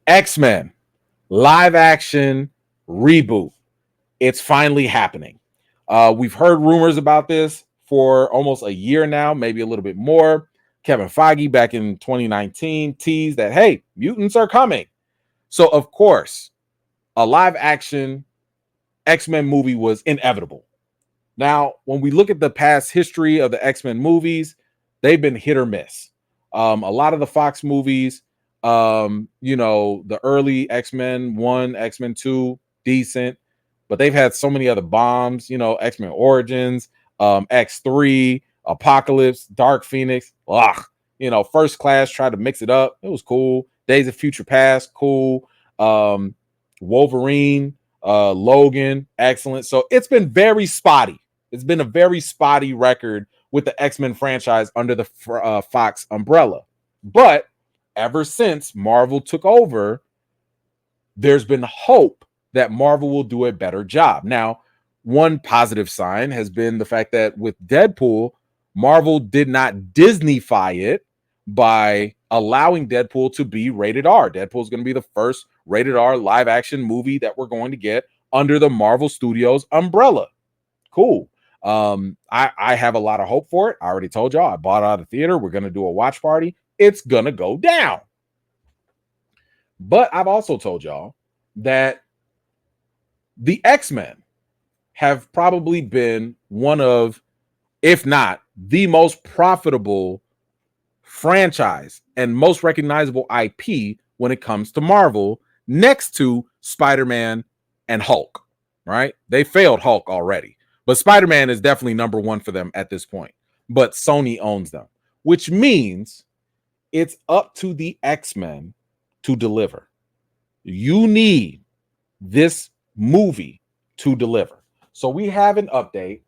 X-Men live action reboot. It's finally happening. We've heard rumors about this for almost a year now, maybe a little bit more. Kevin Feige back in 2019 teased that, hey, mutants are coming. So, of course, a live action X-Men movie was inevitable. Now, when we look at the past history of the X-Men movies, they've been hit or miss. A lot of the Fox movies, the early X-Men 1, X-Men 2, decent, but they've had so many other bombs, X-Men Origins, X3, Apocalypse, Dark Phoenix. First Class tried to mix it up. It was cool. Days of Future Past, cool. Wolverine, Logan, excellent. So it's been very spotty. It's been a very spotty record with the X-Men franchise under the Fox umbrella. But ever since Marvel took over, there's been hope that Marvel will do a better job. Now, one positive sign has been the fact that with Deadpool, Marvel did not Disneyfy it by allowing Deadpool to be rated R. Deadpool is going to be the first rated R live action movie that we're going to get under the Marvel Studios umbrella. Cool. I have a lot of hope for it. I already told y'all I bought out of the theater. We're going to do a watch party. It's going to go down. But I've also told y'all that the X-Men have probably been one of, if not the most profitable franchise and most recognizable IP when it comes to Marvel, next to Spider-Man and Hulk, right? They failed Hulk already, but Spider-Man is definitely number one for them at this point. But Sony owns them, which means it's up to the X-Men to deliver. You need this movie to deliver. So we have an update,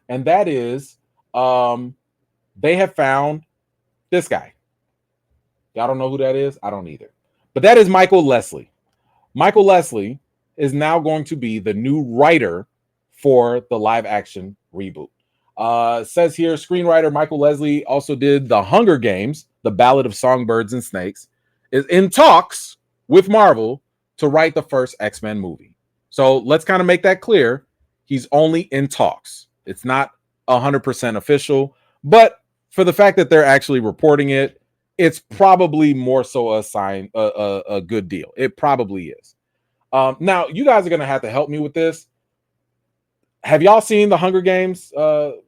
and that is they have found this guy. Y'all don't know who that is? I don't either. But that is Michael Leslie. Michael Leslie is now going to be the new writer for the live action reboot. Says here, screenwriter Michael Leslie also did The Hunger Games, The Ballad of Songbirds and Snakes, is in talks with Marvel to write the first X-Men movie. So let's kind of make that clear. He's only in talks. It's not 100% official, but for the fact that they're actually reporting it, it's probably more so a sign, a good deal. It probably is. Now, you guys are going to have to help me with this. Have y'all seen The Hunger Games, the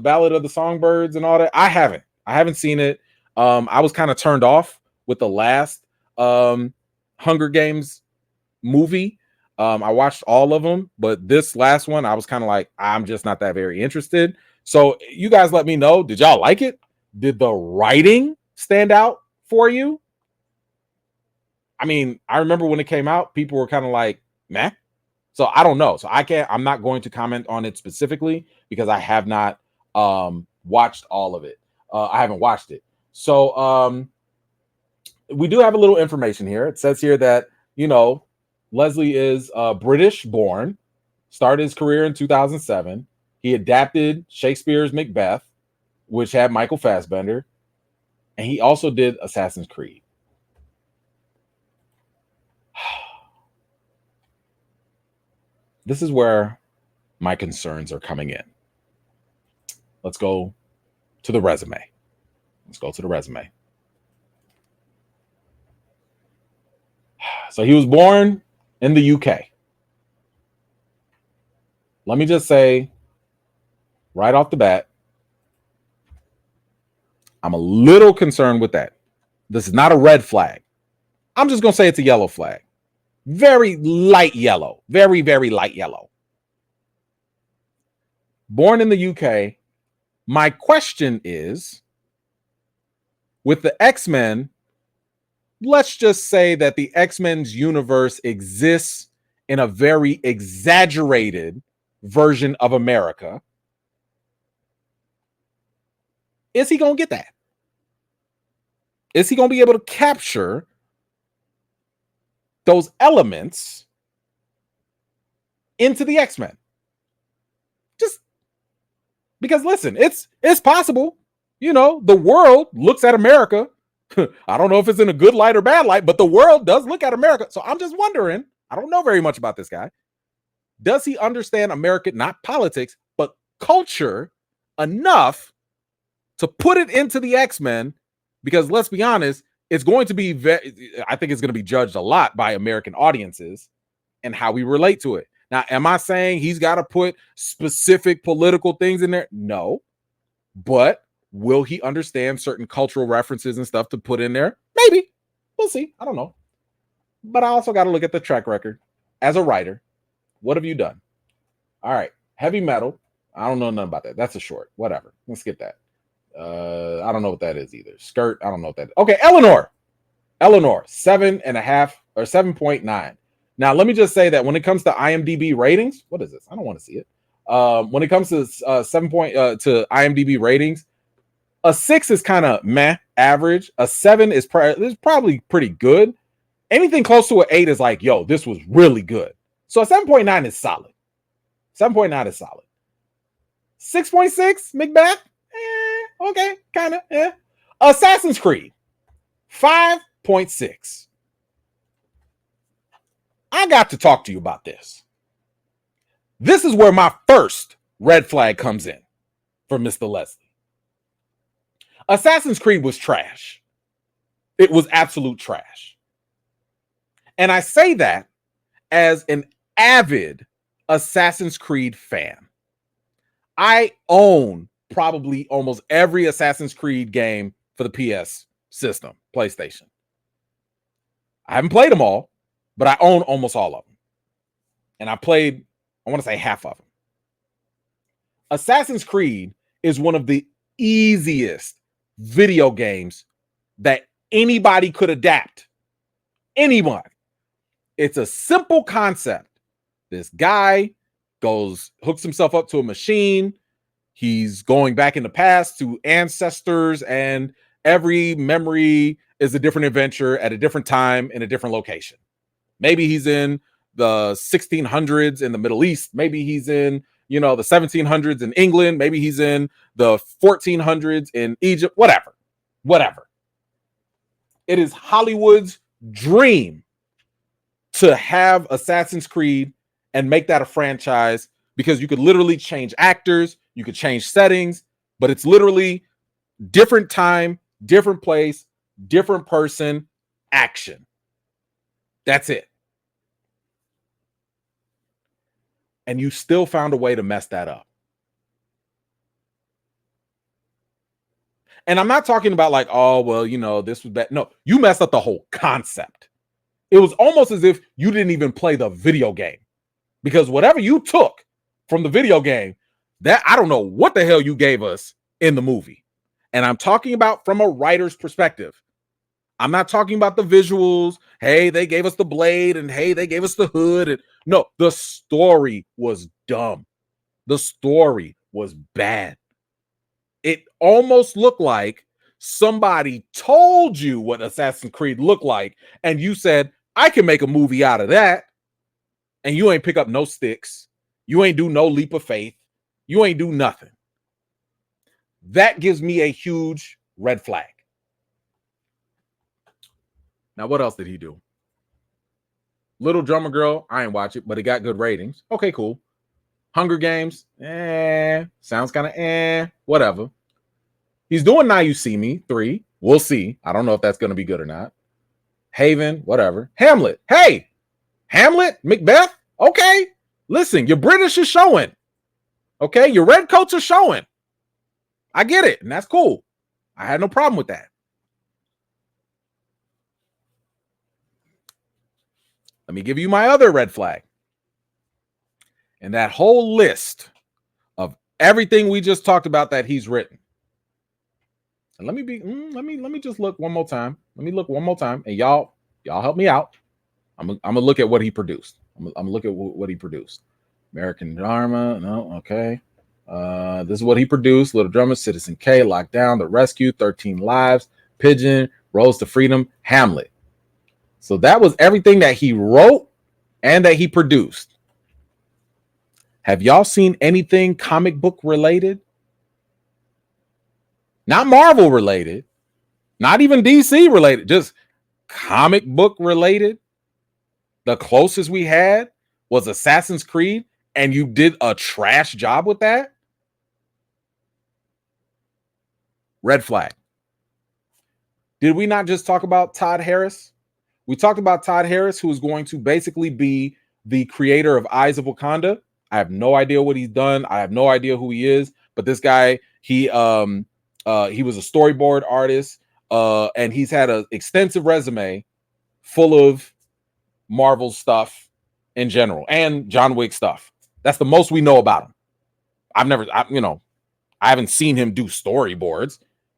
Ballad of the Songbirds and all that? I haven't seen it. I was kind of turned off with the last Hunger Games movie. I watched all of them, but this last one, I was kind of like, I'm just not that very interested. So you guys let me know. Did y'all like it? Did the writing stand out for you? I mean, I remember when it came out, people were kind of like, meh. So I don't know. So I'm not going to comment on it specifically because I have not watched all of it. I haven't watched it. So we do have a little information here. It says here that, Leslie is British born, started his career in 2007. He adapted Shakespeare's Macbeth, which had Michael Fassbender, and he also did Assassin's Creed. This is where my concerns are coming in. Let's go to the resume. So he was born in the UK. Let me just say right off the bat, I'm a little concerned with that. This is not a red flag. I'm just going to say it's a yellow flag. Very light yellow. Very, very light yellow. Born in the UK. My question is, with the X-Men, let's just say that the X-Men's universe exists in a very exaggerated version of America. Is he going to get that? Is he going to be able to capture those elements into the X-Men? Just because, listen, it's possible. The world looks at America I don't know if it's in a good light or bad light, but the world does look at America. So I'm just wondering, I don't know very much about this guy. Does he understand American, not politics, but culture enough to put it into the X-Men? Because let's be honest, it's going to be, I think it's going to be judged a lot by American audiences and how we relate to it. Now, am I saying he's got to put specific political things in there? No. But will he understand certain cultural references and stuff to put in there? Maybe. We'll see. I don't know. But I also got to look at the track record. As a writer, what have you done? All right. Heavy metal. I don't know nothing about that. That's a short. Whatever. Let's skip that. I don't know what that is either. Skirt. I don't know what that is. Okay. Eleanor, 7.5 or 7.9. Now, let me just say that when it comes to IMDb ratings, what is this? I don't want to see it. When it comes to to IMDb ratings, a 6 is kind of meh, average. A 7 is probably pretty good. Anything close to an 8 is like, yo, this was really good. So a 7.9 is solid. 7.9 is solid. 6.6, Macbeth? Okay, kind of, yeah. Assassin's Creed, 5.6. I got to talk to you about this. This is where my first red flag comes in for Mr. Leslie. Assassin's Creed was trash. It was absolute trash. And I say that as an avid Assassin's Creed fan. I own probably almost every Assassin's Creed game for the PS system, PlayStation. I haven't played them all, but I own almost all of them. And I played, I want to say half of them. Assassin's Creed is one of the easiest video games that anybody could adapt. Anyone. It's a simple concept. This guy hooks himself up to a machine. He's going back in the past to ancestors, and every memory is a different adventure at a different time in a different location. Maybe he's in the 1600s in the Middle East. Maybe he's in, the 1700s in England. Maybe he's in the 1400s in Egypt. Whatever. It is Hollywood's dream to have Assassin's Creed and make that a franchise, because you could literally change actors, you could change settings, but it's literally different time, different place, different person, action. That's it. And you still found a way to mess that up. And I'm not talking about like, oh, well, this was bad. No, you messed up the whole concept. It was almost as if you didn't even play the video game, because whatever you took from the video game, that I don't know what the hell you gave us in the movie. And I'm talking about from a writer's perspective. I'm not talking about the visuals. Hey, they gave us the blade, and hey, they gave us the hood. And no, the story was dumb. The story was bad. It almost looked like somebody told you what Assassin's Creed looked like, and you said, I can make a movie out of that. And you ain't pick up no sticks. You ain't do no leap of faith. You ain't do nothing. That gives me a huge red flag. Now, what else did he do? Little Drummer Girl, I ain't watch it, but it got good ratings. Okay, cool. Hunger Games, sounds kind of whatever. He's doing Now You See Me 3. We'll see. I don't know if that's going to be good or not. Haven, whatever. Hamlet, hey, Hamlet, Macbeth, okay. Listen, your British is showing. Okay, your red coats are showing. I get it, and that's cool. I had no problem with that. Let me give you my other red flag. And that whole list of everything we just talked about that he's written. And let me just look one more time. Let me look one more time, and y'all help me out. I'm gonna look at what he produced. I'm gonna look at what he produced. American Dharma, no, okay. This is what he produced: Little Drummer, Citizen K, Lockdown, The Rescue, 13 Lives, Pigeon, Rose to Freedom, Hamlet. So that was everything that he wrote and that he produced. Have y'all seen anything comic book related? Not Marvel related, Not even DC related, just comic book related. The closest we had was Assassin's Creed, and you did a trash job with that. Red flag. Did we not just talk about Todd Harris? We talked about Todd Harris, who is going to basically be the creator of Eyes of Wakanda. I have no idea what he's done. I have no idea who he is, but this guy, he was a storyboard artist, and he's had an extensive resume full of Marvel stuff in general and John Wick stuff. That's the most we know about him. I haven't seen him do storyboards,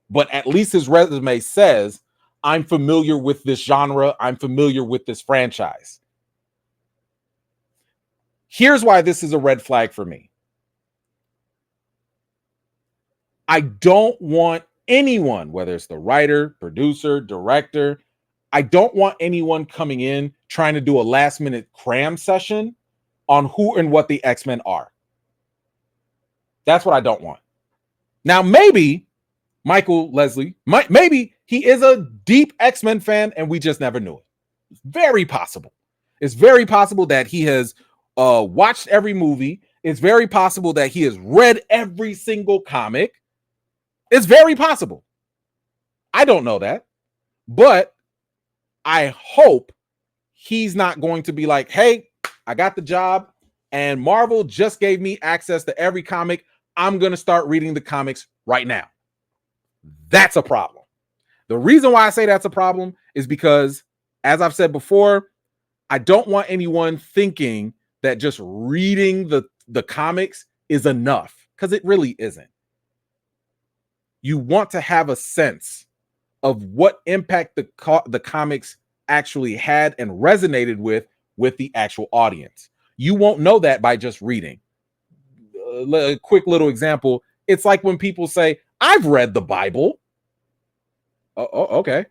but at least his resume says, I'm familiar with this genre. I'm familiar with this franchise. Here's why this is a red flag for me. I don't want anyone, whether it's the writer, producer, director, I don't want anyone coming in trying to do a last minute cram session on who and what the X-Men are. That's what I don't want. Now, maybe Michael Leslie, maybe he is a deep X-Men fan and we just never knew it. It's very possible. It's very possible that he has watched every movie. It's very possible that he has read every single comic. It's very possible. I don't know that, but I hope he's not going to be like, hey, I got the job and Marvel just gave me access to every comic. I'm going to start reading the comics right now. That's a problem. The reason why I say that's a problem is because, as I've said before, I don't want anyone thinking that just reading the comics is enough, because it really isn't. You want to have a sense of what impact the comics actually had and resonated with the actual audience. You won't know that by just reading. A quick little example. It's like when people say, I've read the Bible. Oh, okay.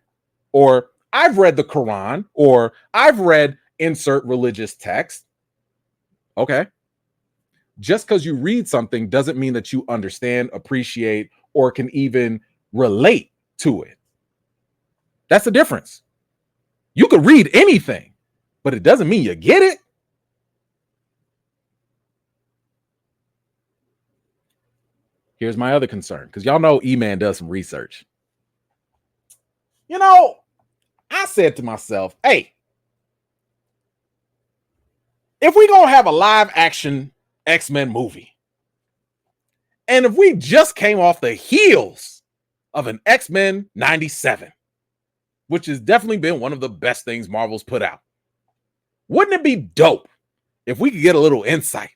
Or I've read the Quran, or I've read insert religious text. Okay. Just because you read something doesn't mean that you understand, appreciate, or can even relate to it. That's the difference. You could read anything, but it doesn't mean you get it. Here's my other concern, because y'all know E-Man does some research. You know, I said to myself, hey, if we're going to have a live action X-Men movie, and if we just came off the heels of an X-Men 97, which has definitely been one of the best things Marvel's put out, wouldn't it be dope if we could get a little insight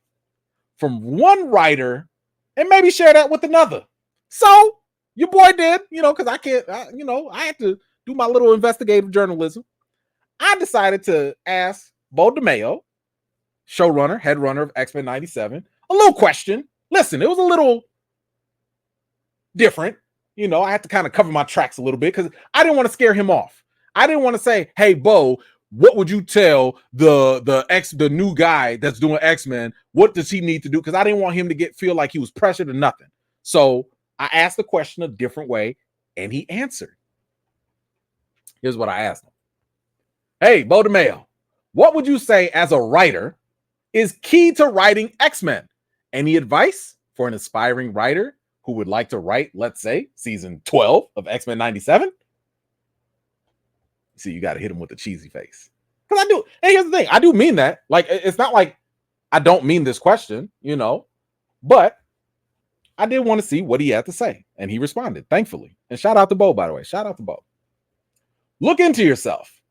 from one writer and maybe share that with another? So your boy did, because I had to do my little investigative journalism. I decided to ask Bo DeMayo, showrunner, head runner of X-Men 97, a little question. Listen, it was a little different. I had to kind of cover my tracks a little bit because I didn't want to scare him off. I didn't want to say, hey, Bo, what would you tell the new guy that's doing X-Men? What does he need to do? Because I didn't want him to feel like he was pressured or nothing. So I asked the question a different way, and he answered. Here's what I asked him. Hey, Bo DeMayo, what would you say as a writer is key to writing X-Men? Any advice for an aspiring writer who would like to write, let's say, season 12 of X-Men 97? See, you got to hit him with a cheesy face. Because I do. And here's the thing. I do mean that. Like, it's not like I don't mean this question, but I did want to see what he had to say. And he responded, thankfully. And shout out to Bo, by the way. Shout out to Bo. Look into yourself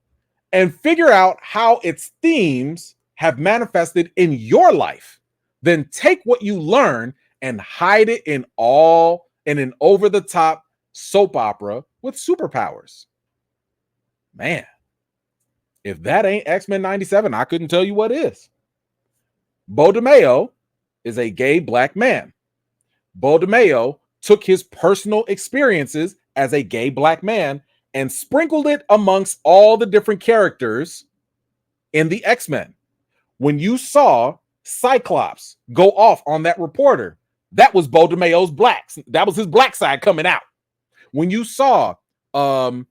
and figure out how its themes have manifested in your life. Then take what you learn and hide it in an over-the-top soap opera with superpowers. Man, if that ain't X-Men 97, I couldn't tell you what is. Bo DeMayo is a gay black man. Bo DeMayo took his personal experiences as a gay black man and sprinkled it amongst all the different characters in the X-Men. When you saw Cyclops go off on that reporter, that was Bo DeMayo's blacks. That was his black side coming out. When you saw when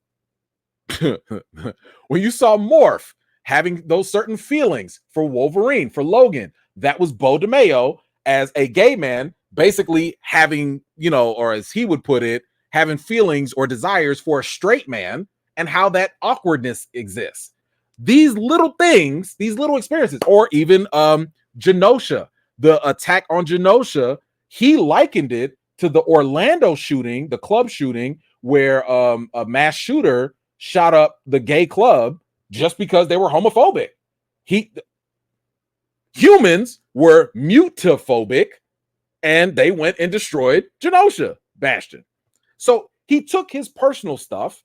you saw Morph having those certain feelings for Wolverine, for Logan, that was Bo DeMayo as a gay man, basically having, or as he would put it, having feelings or desires for a straight man, and how that awkwardness exists. These little things, these little experiences, or even Genosha, the attack on Genosha, he likened it to the Orlando shooting, the club shooting, where a mass shooter shot up the gay club just because they were homophobic. Humans were mutaphobic, and they went and destroyed Genosha Bastion. So he took his personal stuff,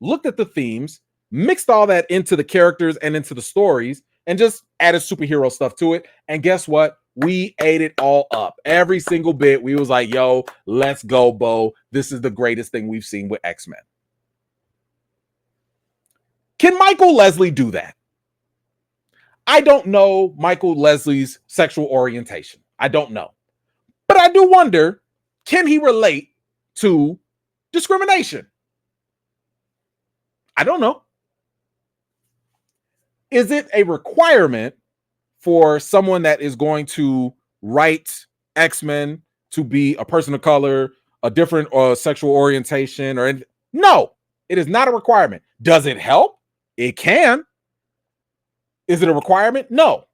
looked at the themes, mixed all that into the characters and into the stories, and just added superhero stuff to it. And guess what? We ate it all up. Every single bit. We was like, yo, let's go, Bo. This is the greatest thing we've seen with X-Men. Can Michael Leslie do that? I don't know Michael Leslie's sexual orientation. I don't know. But I do wonder, can he relate to discrimination? I don't know. Is it a requirement for someone that is going to write X-Men to be a person of color, a different sexual orientation, or anything? No, it is not a requirement. Does it help? It can. Is it a requirement? No.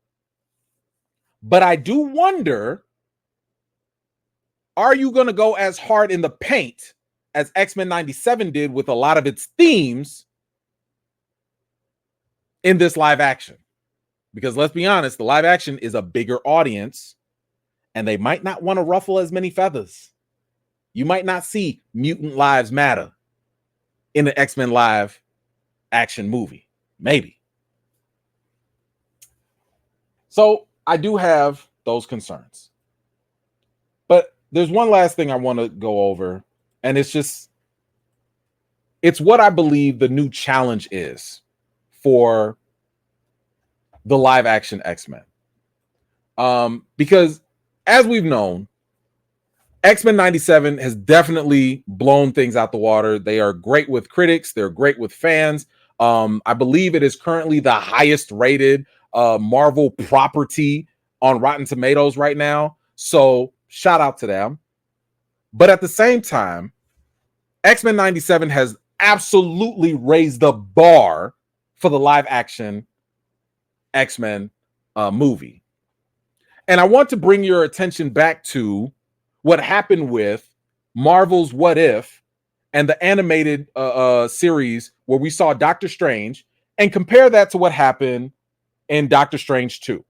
But I do wonder, are you going to go as hard in the paint as X-Men 97 did with a lot of its themes in this live action? Because let's be honest, the live action is a bigger audience, and they might not want to ruffle as many feathers. You might not see mutant lives matter in the X-Men live action movie. Maybe. So I do have those concerns. But there's one last thing I want to go over, and it's what I believe the new challenge is for the live action X-Men. Because as we've known, X-Men 97 has definitely blown things out the water. They are great with critics. They're great with fans. I believe it is currently the highest rated Marvel property on Rotten Tomatoes right now. So shout out to them. But at the same time, X-Men 97 has absolutely raised the bar for the live action X-Men movie. And I want to bring your attention back to what happened with Marvel's What If and the animated series where we saw Doctor Strange, and compare that to what happened in Doctor Strange 2.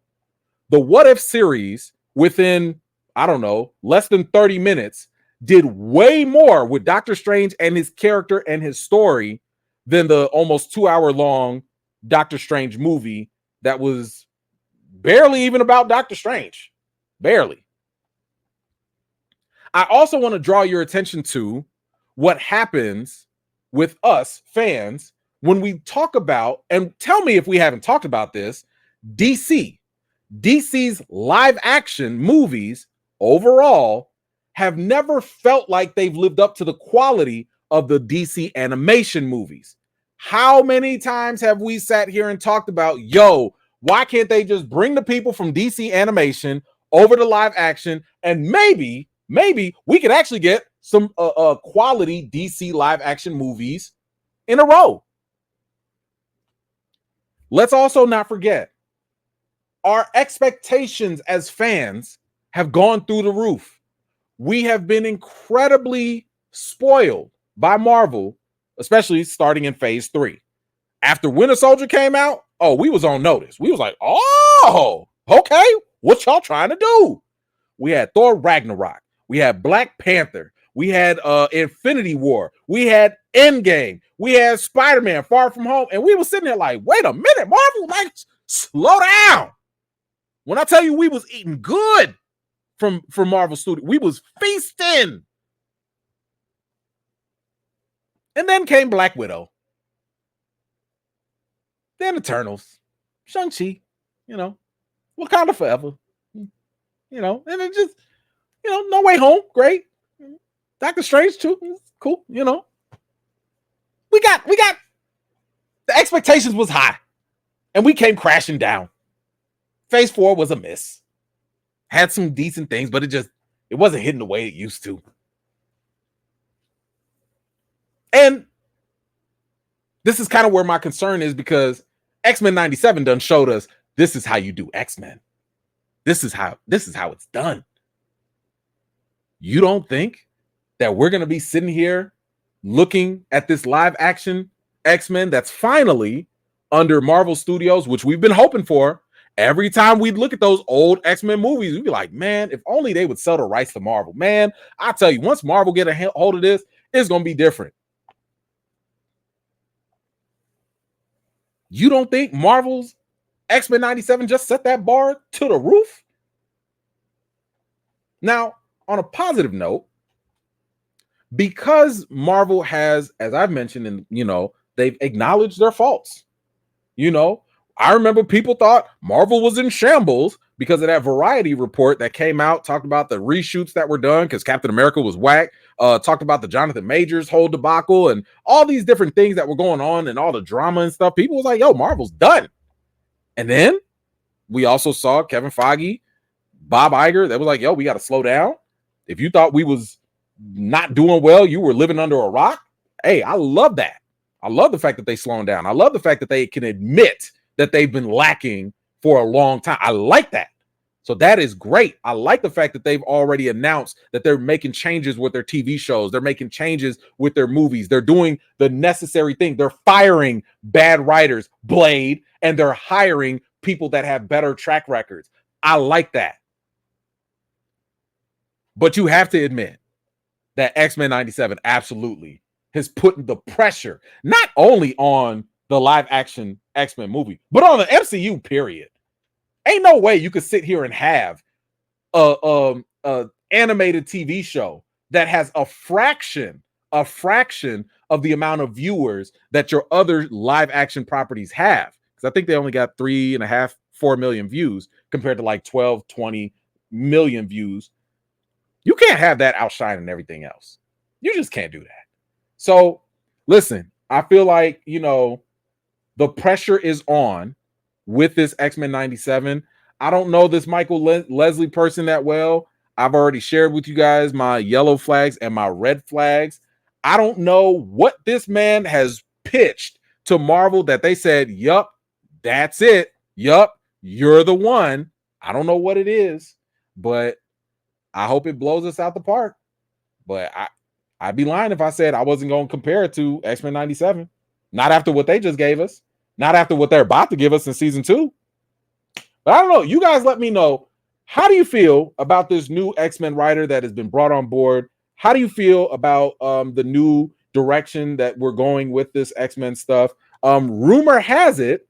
The What If series, within, I don't know, less than 30 minutes, did way more with Doctor Strange and his character and his story than the almost 2-hour long Doctor Strange movie that was barely even about Doctor Strange. Barely. I also want to draw your attention to what happens with us fans when we talk about, and tell me if we haven't talked about this, DC. DC's live action movies overall have never felt like they've lived up to the quality of the DC animation movies. How many times have we sat here and talked about, yo, why can't they just bring the people from DC animation over to live action, and maybe we could actually get some quality DC live action movies in a row. Let's also not forget, our expectations as fans have gone through the roof. We have been incredibly spoiled by Marvel, especially starting in phase 3. After Winter Soldier came out, we was on notice. We was like, oh, okay, what y'all trying to do? We had Thor Ragnarok. We had Black Panther. We had Infinity War. We had Endgame. We had Spider-Man Far From Home. And we were sitting there like, wait a minute, Marvel, like, slow down. When I tell you we was eating good from Marvel Studios, we was feasting. And then came Black Widow. Then Eternals. Shang-Chi. Wakanda Forever. And it just, No Way Home. Great. Doctor Strange too. Cool. We got the expectations was high, and we came crashing down. Phase 4 was a miss. Had some decent things, but it wasn't hitting the way it used to. And this is kind of where my concern is, because Xmen 97 done showed us this is how you do X-Men. This is how it's done. You don't think that we're going to be sitting here looking at this live action X-Men that's finally under Marvel Studios, which we've been hoping for? Every time we look at those old X-Men movies, we'd be like, man, if only they would sell the rights to Marvel. Man, I tell you, once Marvel get a hold of this, it's going to be different. You don't think Marvel's X-Men 97 just set that bar to the roof? Now, on a positive note, because Marvel has, as I've mentioned, and they've acknowledged their faults. I remember people thought Marvel was in shambles because of that Variety report that came out, talked about the reshoots that were done because Captain America was whack, talked about the Jonathan Majors whole debacle and all these different things that were going on and all the drama and stuff. People was like, yo, Marvel's done. And then we also saw Kevin Feige, Bob Iger, that was like, yo, we got to slow down. If you thought we was not doing well, you were living under a rock. Hey, I love that. I love the fact that they slowing down. I love the fact that they can admit that they've been lacking for a long time. I like that. So that is great. I like the fact that they've already announced that they're making changes with their TV shows. They're making changes with their movies. They're doing the necessary thing. They're firing bad writers, Blade, and they're hiring people that have better track records. I like that. But you have to admit that X-Men 97 absolutely has put the pressure not only on the live action X-Men movie, but on the MCU period. Ain't no way you could sit here and have a animated TV show that has a fraction of the amount of viewers that your other live action properties have. Because I think they only got 3.5, 4 million views compared to like 12, 20 million views. You can't have that outshining everything else. You just can't do that. So listen, I feel like, the pressure is on with this X-Men 97. I don't know this Michael Leslie person that well. I've already shared with you guys my yellow flags and my red flags. I don't know what this man has pitched to Marvel that they said, yup, that's it. Yup, you're the one. I don't know what it is, but I hope it blows us out the park. But I'd be lying if I said I wasn't going to compare it to X-Men 97. Not after what they just gave us. Not after what they're about to give us in season 2. But I don't know. You guys let me know. How do you feel about this new X-Men writer that has been brought on board? How do you feel about the new direction that we're going with this X-Men stuff? Rumor has it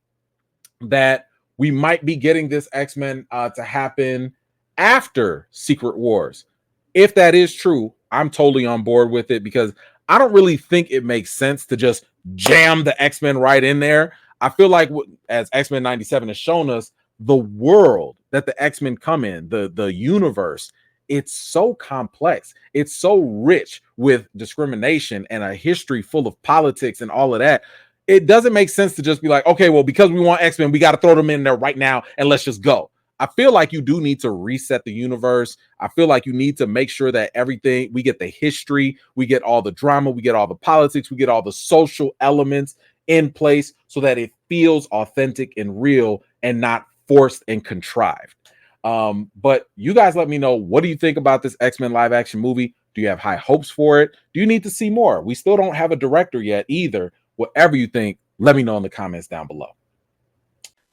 that we might be getting this X-Men to happen after Secret Wars. If that is true, I'm totally on board with it, because I don't really think it makes sense to just jam the X-Men right in there. I feel like, as X-Men 97 has shown us, the world that the X-Men come in, the universe, it's so complex. It's so rich with discrimination and a history full of politics and all of that. It doesn't make sense to just be like, okay, well, because we want X-Men, we got to throw them in there right now and let's just go. I feel like you do need to reset the universe. I feel like you need to make sure that everything, we get the history, we get all the drama, we get all the politics, we get all the social elements in place so that it feels authentic and real and not forced and contrived. But you guys let me know, what do you think about this X-Men live action movie? Do you have high hopes for it? Do you need to see more? We still don't have a director yet either. Whatever you think, let me know in the comments down below.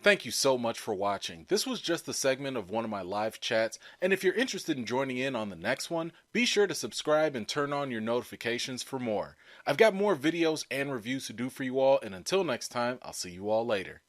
Thank you so much for watching. This was just a segment of one of my live chats, and if you're interested in joining in on the next one, be sure to subscribe and turn on your notifications for more. I've got more videos and reviews to do for you all, and until next time, I'll see you all later.